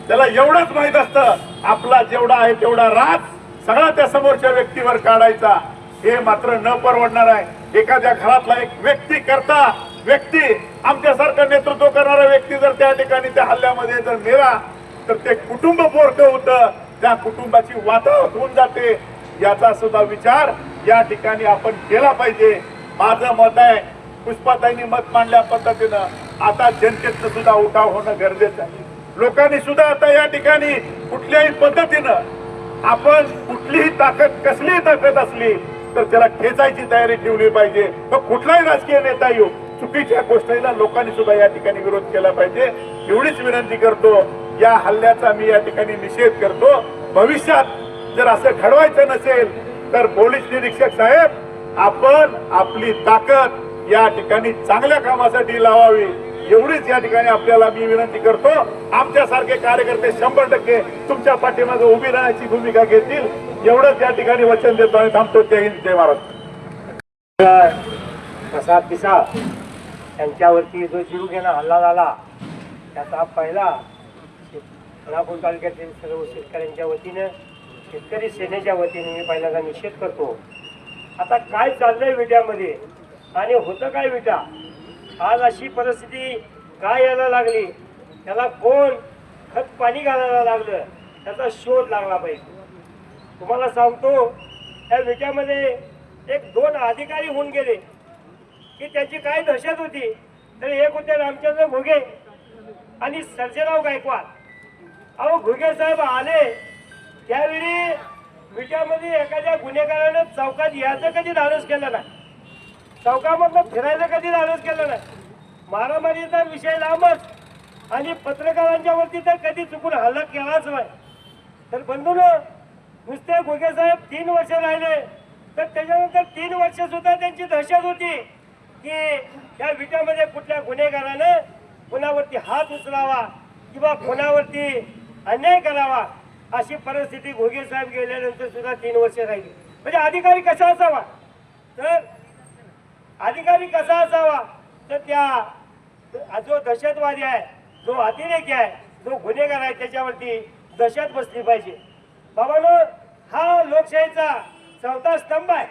त्याला एवढंच माहित असतं आपला जेवढा आहे तेवढा रात सगळा त्या समोरच्या व्यक्तीवर काढायचा. हे मात्र न परवडणार आहे. एखाद्या घरातला एक व्यक्ती आमच्यासारखं नेतृत्व करणारा व्यक्ती जर त्या ठिकाणी त्या हल्ल्यामध्ये जर मेला तर ते कुटुंब पोरकं होतं, त्या कुटुंबाची वातावरण होऊन जाते. याचा सुद्धा विचार या ठिकाणी आपण केला पाहिजे. माझं मत आहे पुष्पाताईंनी मत मांडल्या पद्धतीनं आता जनतेचं सुद्धा उठाव होणं गरजेचं आहे. लोकांनी सुद्धा आता या ठिकाणी कुठल्याही पद्धतीनं आपण कुठलीही ताकद, कसलीही ताकद असली तर त्याला ठेचायची तयारी ठेवली पाहिजे. मग कुठलाही राजकीय नेता येऊ, चुकीच्या गोष्टीला लोकांनी सुद्धा या ठिकाणी विरोध केला पाहिजे. एवढीच विनंती करतो. या हल्ल्याचा मी या ठिकाणी निषेध करतो. भविष्यात जर असं घडवायचं नसेल तर पोलीस निरीक्षक साहेब आपण आपली ताकद या ठिकाणी चांगल्या कामासाठी लावावी. एवढीच या ठिकाणी आपल्याला मी विनंती करतो. आमच्यासारखे कार्यकर्ते 100% तुमच्या पाठीमागे उभी राहण्याची भूमिका घेतील, एवढंच या ठिकाणी वचन देतो आणि थांबतो. जय हिंद, जय महाराष्ट्र. प्रसाद पिसाळ यांच्यावरती जो जीवघेणा हल्ला झाला त्याचा पहिला सोलापूर तालुक्यातील सर्व शेतकऱ्यांच्या वतीनं, शेतकरी सेनेच्या वतीने मी पहिल्यांदा निषेध करतो. आता काय चाललंय विट्यामध्ये आणि होतं काय विटा, आज अशी परिस्थिती काय यायला लागली, त्याला कोण खत पाणी घालायला लागलं, त्याचा शोध लागला पाहिजे. तुम्हाला सांगतो त्या विट्यामध्ये 1-2 अधिकारी होऊन गेले की त्याची काय दहशत होती. तर एक होते रामचंद्र घुगे आणि सर्जेराव गायकवाड. अहो घुगे साहेब आले त्यावेळी विट्यामध्ये एखाद्या गुन्हेगारानं चौकात यायचं कधी धाडस केलं नाही, चौकामधलं फिरायचं कधी धाडस केलं नाही. मारामारीचा विषय लांबच आणि पत्रकारांच्यावरती तर कधी चुकून हल्ला केलाच नाही. तर बंधूनं नुसते घुगे साहेब 3 वर्ष राहिले, तर त्याच्यानंतर 3 वर्ष सुद्धा त्यांची दहशत होती की या विट्यामध्ये कुठल्या गुन्हेगारानं कुणावरती हात उचलावा किंवा कुणावरती अन्याय करावा. अशी परिस्थिती घोगे साहेब गेल्यानंतर सुद्धा 3 वर्ष राहिली. म्हणजे अधिकारी कसा असावा, तर अधिकारी कसा असावा, तर त्या जो दहशतवादी आहे, जो अतिरेकी आहे, जो गुन्हेगार आहे, त्याच्यावरती दहशत बसली पाहिजे. बाबांनो, हा लोकशाहीचा 4था स्तंभ आहे,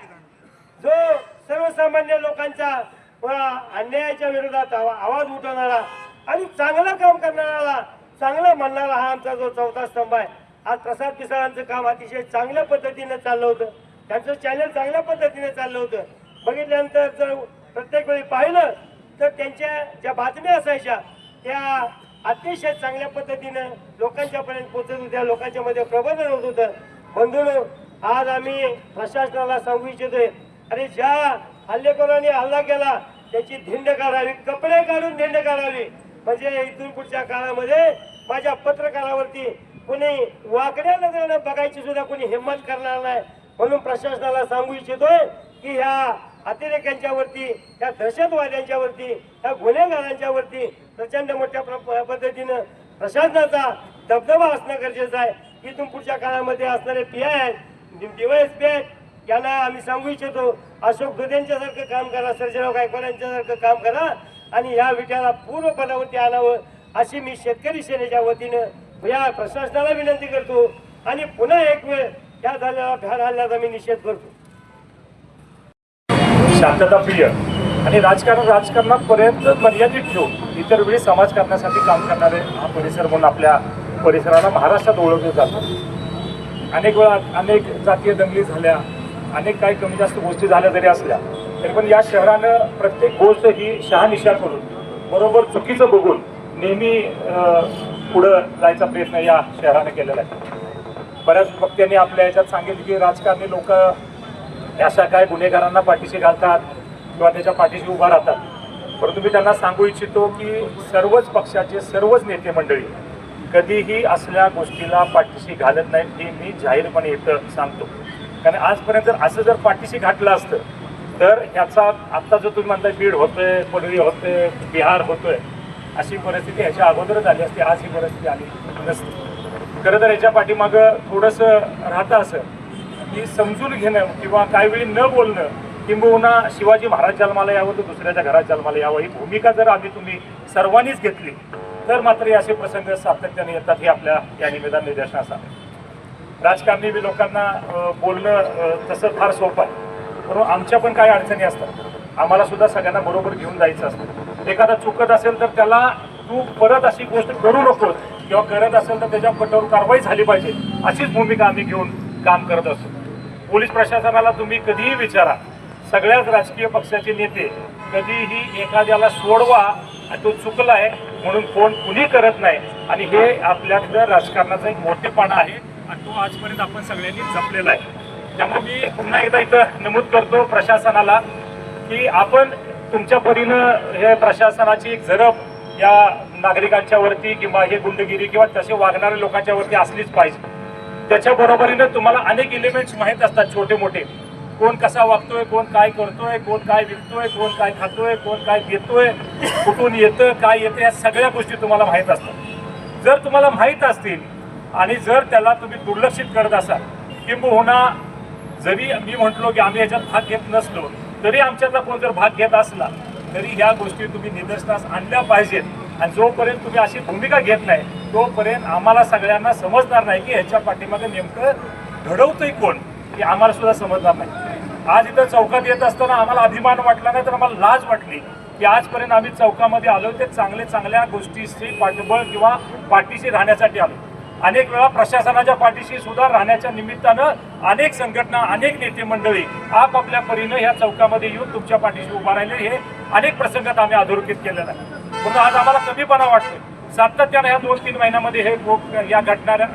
जो सर्वसामान्य लोकांच्या अन्यायाच्या विरोधात आवाज उठवणारा आणि चांगलं काम करणारा, चांगलं म्हणणारा हा आमचा जो 4था स्तंभ आहे. आज प्रसाद पिसाळांचं काम अतिशय चांगल्या पद्धतीने चाललं होतं, त्यांचं चॅनल चांगल्या पद्धतीने चाललं होतं. बघितल्यानंतर जर प्रत्येक वेळी पाहिलं तर त्यांच्या ज्या बातम्या असायच्या त्या अतिशय चांगल्या पद्धतीनं लोकांच्यापर्यंत पोहोचत होत्या, लोकांच्या मध्ये प्रबोधन होत होतं. बंधूंनो, आज आम्ही प्रशासनाला सांगू इच्छितोय, अरे ज्या हल्लेखोरांनी हल्ला केला त्याची धिंड काढावी, कपडे काढून धिंड काढावी. म्हणजे इथून पुढच्या काळामध्ये माझ्या पत्रकारावरती कोणी वाकड्या नजरेनं बघायची सुद्धा कोणी हिंमत करणार नाही. म्हणून प्रशासनाला सांगू इच्छितोय की ह्या अतिरेक्यांच्या वरती, त्या दहशतवाद्यांच्या वरती, त्या गुन्हेगारांच्या वरती प्रचंड मोठ्या पद्धतीनं प्रशासनाचा दबदबा असणं गरजेचं आहे. इथून पुढच्या काळामध्ये असणारे PI, DYSP यांना आम्ही सांगू इच्छितो, अशोक दुधेंच्या सारखं काम करा, सर्जेराव गायकवाडांच्या सारखं काम करा आणि या विट्याला पूर्व पदावरती आणावं अशी मी शेतकरी सेनेच्या वतीनं या प्रशासनाला विनंती करतो. आणि पुन्हा एक वेळ या झालेल्या भ्याड हल्ल्याचा मी निषेध करतो. शांतताप्रिय आणि राजकारणापर्यंत मर्यादित ठेवून इतर वेळी समाज करण्यासाठी काम करणारे हा परिसर म्हणून आपल्या परिसराला महाराष्ट्रात ओळखलं जातं. अनेक वेळा अनेक जातीय दंगली झाल्या, अनेक काही कमी जास्त गोष्टी झाल्या जरी असल्या तरी पण या शहरानं प्रत्येक गोष्ट ही शहानिशा करून बरोबर चुकीचं बघून नेहमी पुढं जायचा प्रयत्न या शहराने केलेला आहे. बऱ्याच वक्त्यांनी आपल्या याच्यात सांगितलं की राजकारणी लोक अशा काय गुन्हेगारांना पाठीशी घालतात किंवा त्याच्या पाठीशी उभा राहतात. परंतु मी त्यांना सांगू इच्छितो की सर्वच पक्षाचे सर्वच नेते मंडळी कधीही असल्या गोष्टीला पाठीशी घालत नाहीत हे मी जाहीरपणे इथं सांगतो. कारण आजपर्यंत असं जर पाठीशी घातलं असतं तर ह्याचा आत्ता जो तुम्ही म्हणताय बीड होतोय, पडवी होतोय, बिहार होतोय, अशी परिस्थिती ह्याच्या अगोदरच आली असती. आज ही परिस्थिती आली नसती. खरं तर याच्या पाठीमागं थोडंसं राहतं असं की समजून घेणं किंवा काही वेळी न बोलणं, किंबहुना शिवाजी महाराज जन्माला यावं तर दुसऱ्याच्या घरात जन्माला यावं ही भूमिका जर आधी तुम्ही सर्वांनीच घेतली तर मात्र असे प्रसंग सातत्याने येतात हे आपल्या या निवेदन निदर्शनास आले. राजकारणी लोकांना बोलणं तसं फार सोपं आहे, परंतु आमच्या पण काही अडचणी असतात. आम्हाला सुद्धा सगळ्यांना बरोबर घेऊन जायचं असतं. एखादा चुकत असेल तर त्याला तू परत अशी गोष्ट करू नकोस किंवा करत असेल तर त्याच्या कठोर कारवाई झाली पाहिजे अशीच भूमिका आम्ही घेऊन काम करत असतो. पोलीस प्रशासनाला तुम्ही कधीही विचारा, सगळ्याच राजकीय पक्षाचे नेते कधीही एखाद्याला सोडवा तो चुकलाय म्हणून फोन कुणी करत नाही. आणि हे आपल्यातलं राजकारणाचा एक मोठेपणा आहे आणि तो आजपर्यंत आपण सगळ्यांनी जपलेला आहे. त्यामुळे मी पुन्हा एकदा इथं नमूद करतो प्रशासनाला की आपण तुमच्या परीनं हे प्रशासनाची एक झरप या नागरिकांच्या वरती किंवा हे गुंडगिरी किंवा तसे वागणाऱ्या लोकांच्या वरती असलीच पाहिजे. त्याच्या बरोबरीनं तुम्हाला अनेक एलिमेंट्स माहीत असतात छोटे मोठे कोण कसा वागतोय, कोण काय करतोय, कोण काय विकतोय, कोण काय खातोय, कोण काय देतोय, कुठून येतं, काय येतं, या सगळ्या गोष्टी तुम्हाला माहीत असतात. जर तुम्हाला माहीत असतील आणि जर त्याला तुम्ही दुर्लक्षित करत असाल, किंबहुना जरी मी म्हटलो की आम्ही याच्यात भाग घेत नसलो तरी आमच्यातला कोण जर भाग घेत असला तरी ह्या गोष्टी तुम्ही निदर्शनास आणल्या पाहिजेत. आणि जोपर्यंत तुम्ही अशी भूमिका घेत नाही तोपर्यंत आम्हाला सगळ्यांना समजणार नाही की ह्याच्या पाठीमागे नेमकं घडवतंय कोण, की आम्हाला सुद्धा समजणार नाही. आज इथं चौकात येत असताना आम्हाला अभिमान वाटला नाही तर आम्हाला लाज वाटली की आजपर्यंत आम्ही चौकामध्ये आलो ते चांगल्या गोष्टीशी पाठबळ किंवा पाठीशी राहण्यासाठी आलो. अनेक वेळा प्रशासनाच्या पाठीशी सुद्धा राहण्याच्या निमित्तानं अनेक संघटना, अनेक नेते मंडळी आपापल्या परीनं ह्या चौकामध्ये येऊन तुमच्या पाठीशी उभा राहिले. हे अनेक प्रसंगात आम्ही अधोरेखित केलेलं आहे. म्हणून आज आम्हाला कमीपणा वाटतो. सातत्यानं ह्या 2-3 महिन्यामध्ये हे या घटणाऱ्या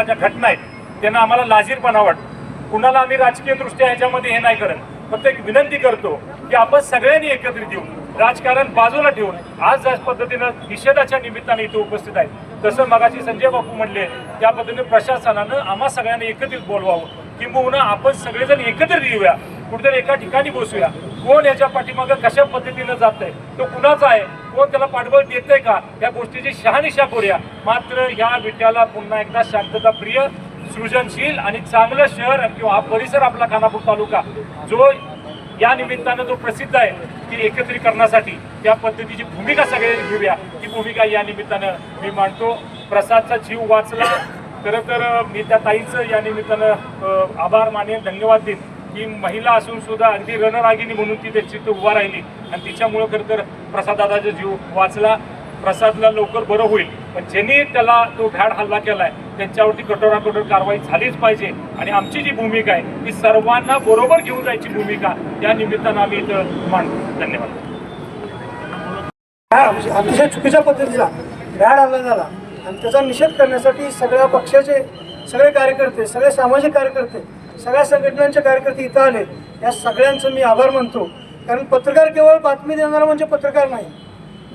ज्या घटना आहेत त्यांना आम्हाला लाजीरपणा वाटतो. कुणाला आम्ही राजकीयदृष्ट्या ह्याच्यामध्ये हे नाही करत, फक्त एक विनंती करतो की आपण सगळ्यांनी एकत्रित येऊन राजकारण बाजूला ठेवून आज ज्या पद्धतीनं निषेधाच्या निमित्ताने इथे उपस्थित आहेत तसं मगाशी संजय बापू म्हणले त्या पद्धतीने प्रशासनानं आम्हा सगळ्यांना एकत्रित बोलवावं, किंबहुना आपण सगळेजण एकत्रित येऊया, कुठेतरी एका ठिकाणी बसूया. कोण याच्या पाठीमागं कशा पद्धतीनं जात आहे, तो कुणाचा आहे, कोण त्याला पाठबळ देतंय का, या गोष्टीची शहानिशा करूया. मात्र या विट्याला पुन्हा एकदा शांतताप्रिय, सृजनशील आणि चांगलं शहर किंवा हा परिसर आपला खानापूर तालुका जो या निमित्तानं जो प्रसिद्ध आहे ती एकत्रीकरणासाठी त्या पद्धतीची भूमिका सगळ्यांनी घेऊया. ही भूमिका या निमित्तानं मी मांडतो. प्रसादचा जीव वाचला. खरं तर मी त्या ताईचं या निमित्तानं आभार मानेन, धन्यवाद देईन की महिला असून सुद्धा अगदी रणरागिणी म्हणून ती त्याची उभा राहिली आणि तिच्यामुळं खरं तर प्रसाददादाचा जीव वाचला. प्रसादला लवकर बरं होईल, पण ज्यांनी त्याला तो भ्याड हल्ला केलाय त्यांच्यावरती कठोराकठोर कारवाई झालीच पाहिजे. आणि आमची जी भूमिका आहे ती सर्वांना बरोबर घेऊन जायची भूमिका या निमित्तानं आम्ही इथं मांडतो. धन्यवाद. अतिशय चुकीच्या पद्धतीचा भ्याड हल्ला झाला आणि त्याचा निषेध करण्यासाठी सगळ्या पक्षाचे सगळे कार्यकर्ते, सगळे सामाजिक कार्यकर्ते, सगळ्या संघटनांचे कार्यकर्ते इथं आले. या सगळ्यांचं मी आभार मानतो. कारण पत्रकार केवळ बातमी देणारा म्हणजे पत्रकार नाही,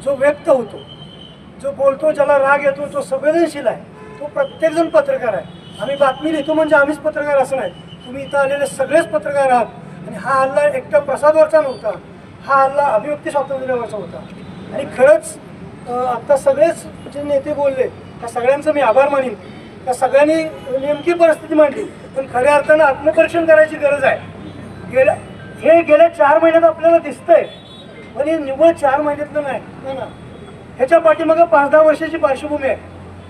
जो व्यक्त होतो, जो बोलतो, ज्याला राग येतो, तो संवेदनशील आहे, तो प्रत्येकजण पत्रकार आहे. आम्ही बातमी लिहितो म्हणजे आम्हीच पत्रकार असं नाही. तुम्ही इथं आलेले सगळेच पत्रकार आहात. आणि हा हल्ला एकटा प्रसादवरचा नव्हता, हा हल्ला अभिव्यक्ती स्वातंत्र्यावरचा होता. आणि खरंच आत्ता सगळेच जे नेते बोलले त्या सगळ्यांचं मी आभार मानेन. त्या सगळ्यांनी नेमकी परिस्थिती मांडली, पण खऱ्या अर्थानं आत्मपरीक्षण करायची गरज आहे. गेल्या 4 महिन्यात आपल्याला दिसतंय, पण हे निव्वळ 4 महिन्यातलं नाही ना. ह्याच्या पाठीमागं 5-10 वर्षाची पार्श्वभूमी आहे.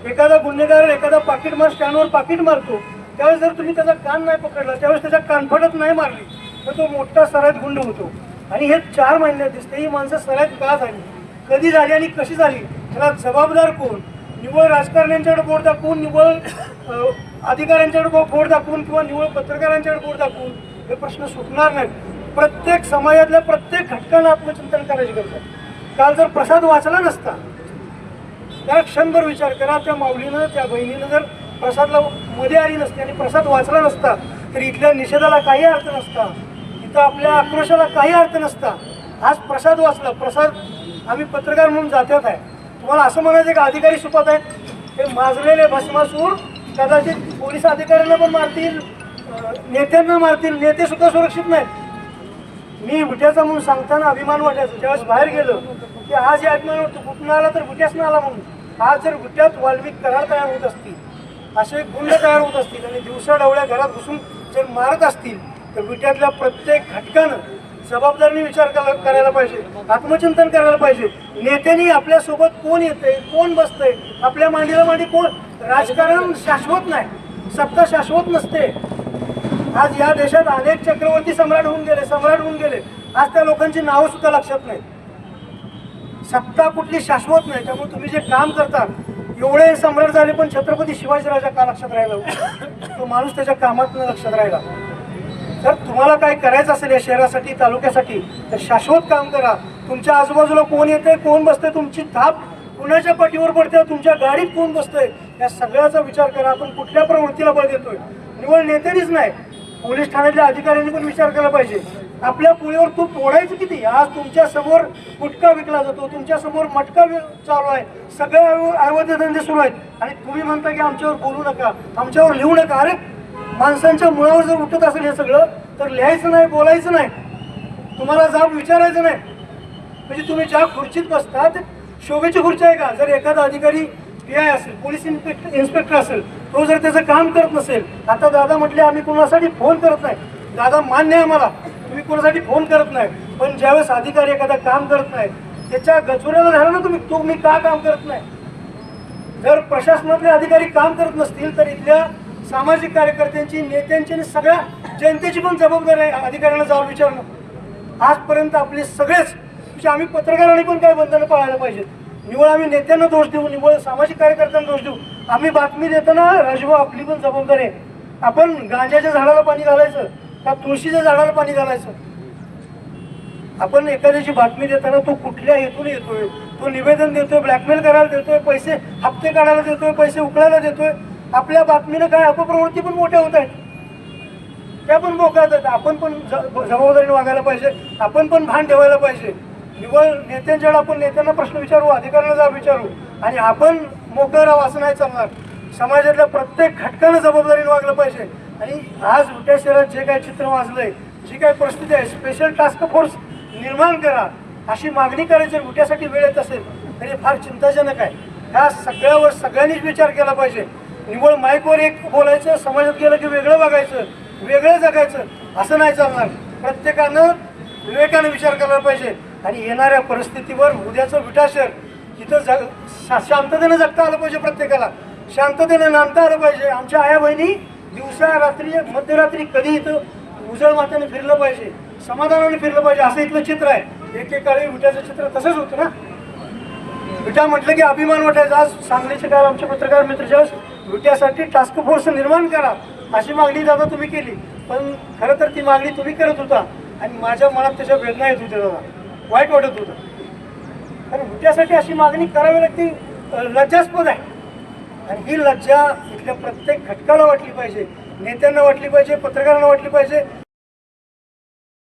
एखादा गुन्हेगार एखादा पाकिट मार स्टँडवर पाकिट मारतो, त्यावेळेस जर तुम्ही त्याचा कान नाही पकडला, त्यावेळेस त्याच्या कानफडत नाही मारली तर तो मोठा सराईत गुंड होतो. आणि हे 4 महिन्यात दिसते. ही माणसं सराईत का झाली, कधी झाली आणि कशी झाली, त्याला जबाबदार कोण? निव्वळ राजकारण्यांच्याकडे बोट दाखवून, निव्वळ अधिकाऱ्यांच्याकडे बोट दाखवून किंवा निव्वळ पत्रकारांच्याकडे बोट दाखवून हे प्रश्न सुटणार नाहीत. प्रत्येक समाजातल्या प्रत्येक घटकांना आत्मचिंतन करायची गरज आहे. काल जर प्रसाद वाचला नसता, त्याला क्षणभर विचार करा, त्या माऊलीनं, त्या बहिणीनं जर प्रसादला मध्ये आली नसती आणि प्रसाद वाचला नसता तर इथल्या निषेधाला काही अर्थ नसता, इथं आपल्या आक्रोशाला काही अर्थ नसता. आज प्रसाद वाचला. प्रसाद आम्ही पत्रकार म्हणून जात्यात आहे. तुम्हाला असं म्हणायचं का अधिकारी सुपात आहेत? हे माजलेले भस्मासूर कदाचित पोलीस अधिकाऱ्यांना पण मारतील, नेत्यांना मारतील. नेते सुद्धा सुरक्षित नाहीत. मी विट्याचा म्हणून सांगताना अभिमान वाटायचं. ज्यावेळेस बाहेर गेलो की आज या अभिमान वाटतो कुठून आला तर विट्यासनं आला म्हणून. आज जर विट्यात वाल्मिक करार तयार होत असतील, असे गुंड तयार होत असतील आणि दिवसा डवळ्या घरात घुसून जर मारत असतील तर विट्यातल्या प्रत्येक घटकानं जबाबदारीने विचार करायला पाहिजे, आत्मचिंतन करायला पाहिजे. नेत्यांनी आपल्यासोबत कोण येतंय, कोण बसतंय, आपल्या मांडीला मांडी कोण. राजकारण शाश्वत नाही, सत्ता शाश्वत नसते. आज या देशात अनेक चक्रवर्ती सम्राट होऊन गेले. आज त्या लोकांची नावं सुद्धा लक्षात नाहीत. सत्ता कुठली शाश्वत नाही. त्यामुळे तुम्ही जे काम करता, एवढे सम्राट झाले पण छत्रपती शिवाजीराजा का लक्षात राहिला? तो माणूस त्याच्या कामात लक्षात राहिला. जर तुम्हाला काय करायचं असेल या शहरासाठी, तालुक्यासाठी, तर शाश्वत काम करा. तुमच्या आजूबाजूला कोण येतंय, कोण बसतंय, तुमची थाप कुणाच्या पाठीवर पडते, तुमच्या गाडीत कोण बसतंय, या सगळ्याचा विचार करा. आपण कुठल्या प्रवृत्तीला बळ देतोय? निवड नेत्यांनीच नाही, पोलीस ठाण्यातल्या अधिकाऱ्यांनी पण विचार केला पाहिजे. आपल्या पुळीवर तूप फोडायचं किती? आज तुमच्या समोर गुटखा विकला जातो, तुमच्या समोर मटका चालू आहे, सगळे अवैध धंदे सुरू आहेत आणि तुम्ही म्हणता की आमच्यावर बोलू नका, आमच्यावर लिहू नका. अरे माणसांच्या मुळावर जर उठत असेल हे सगळं तर लिहायचं नाही, बोलायचं नाही, तुम्हाला जाब विचारायचं नाही. म्हणजे तुम्ही ज्या खुर्चीत बसता ते शोभेची खुर्ची आहे का? जर एखादा अधिकारी PI असेल, पोलीस इन्स्पेक्टर असेल, तो जर त्याचं काम करत नसेल, आता दादा म्हटले आम्ही कोणासाठी फोन करत नाही, दादा मान्य आहे मला, तुम्ही कोणासाठी फोन करत नाही, पण ज्यावेळेस अधिकारी एखादा काम करत नाही त्याच्या गचुऱ्याला झालं ना तुम्ही का काम करत नाही. जर प्रशासनातले अधिकारी काम करत नसतील तर इथल्या सामाजिक कार्यकर्त्यांची, नेत्यांची आणि सगळ्या जनतेची पण जबाबदारी आहे अधिकाऱ्यांना जाऊन विचारणं. आजपर्यंत आपले सगळेच म्हणजे आम्ही पत्रकारांनी पण काय बंधनं पाळायला पाहिजेत. निवळ आम्ही नेत्यांना दोष देऊ, निवळ सामाजिक कार्यकर्त्यांना दोष देऊ. आम्ही बातमी देताना राजभाऊ आपली पण जबाबदारी आहे. आपण गांजाच्या झाडाला पाणी घालायचं का तुळशीच्या झाडाला पाणी घालायचं? आपण एखाद्याची बातमी देताना तो कुठल्या हेतून येतोय, तो निवेदन देतोय, ब्लॅकमेल करायला देतोय, पैसे हप्ते काढायला देतोय, पैसे उकळायला देतोय, आपल्या बातमीनं काय अपप्रवृत्ती पण मोठ्या होत आहेत, त्या पण मोकळ्यात आहेत. आपण पण जबाबदारीने वागायला पाहिजे, आपण पण भान ठेवायला पाहिजे. निवळ नेत्यांच्याकडे आपण नेत्यांना प्रश्न विचारू, अधिकाऱ्यांना जाब विचारू आणि आपण मोकळं राहू असं नाही चालणार. समाजातल्या प्रत्येक घटकानं जबाबदारीने वागलं पाहिजे. आणि आज उट्या शहरात जे काही चित्र वाजलंय, जी काही परिस्थिती आहे, स्पेशल टास्क फोर्स निर्माण करा अशी मागणी करायची. उट्यासाठी वेळ येत असेल तरी फार चिंताजनक आहे. ह्या सगळ्यावर सगळ्यांनीच विचार केला पाहिजे. निवळ माईकवर एक बोलायचं, समाजात गेलं की वेगळं बघायचं, वेगळं जगायचं असं नाही चालणार. प्रत्येकानं विवेकानं विचार करायला पाहिजे आणि येणाऱ्या परिस्थितीवर उद्याचं विटा शहर इथं शांततेनं जगता आलं पाहिजे. प्रत्येकाला शांततेनं नांदता आलं पाहिजे. आमच्या आया बहिणी दिवसा रात्री मध्यरात्री कधी इथं उजळ मात्याने फिरलं पाहिजे, समाधानाने फिरलं पाहिजे असं इथलं चित्र आहे. एकेकाळी विट्याचं चित्र तसंच होतं ना. विटा म्हटलं की अभिमान वाटायचा. आज सांगलीचे काल आमचे पत्रकार मित्र ज्यावेळेस विट्यासाठी टास्क फोर्स निर्माण करा अशी मागणी दादा तुम्ही केली, पण खरं तर ती मागणी तुम्ही करत होता आणि माझ्या मनात त्याच्या वेदना येत होत्या दादा, वाईट वाटत होतं. कारण विट्यासाठी अशी मागणी करावी लागते, लज्जास्पद आहे. आणि ही लज्जा इथल्या प्रत्येक घटकाला वाटली पाहिजे, नेत्यांना वाटली पाहिजे, पत्रकारांना वाटली पाहिजे.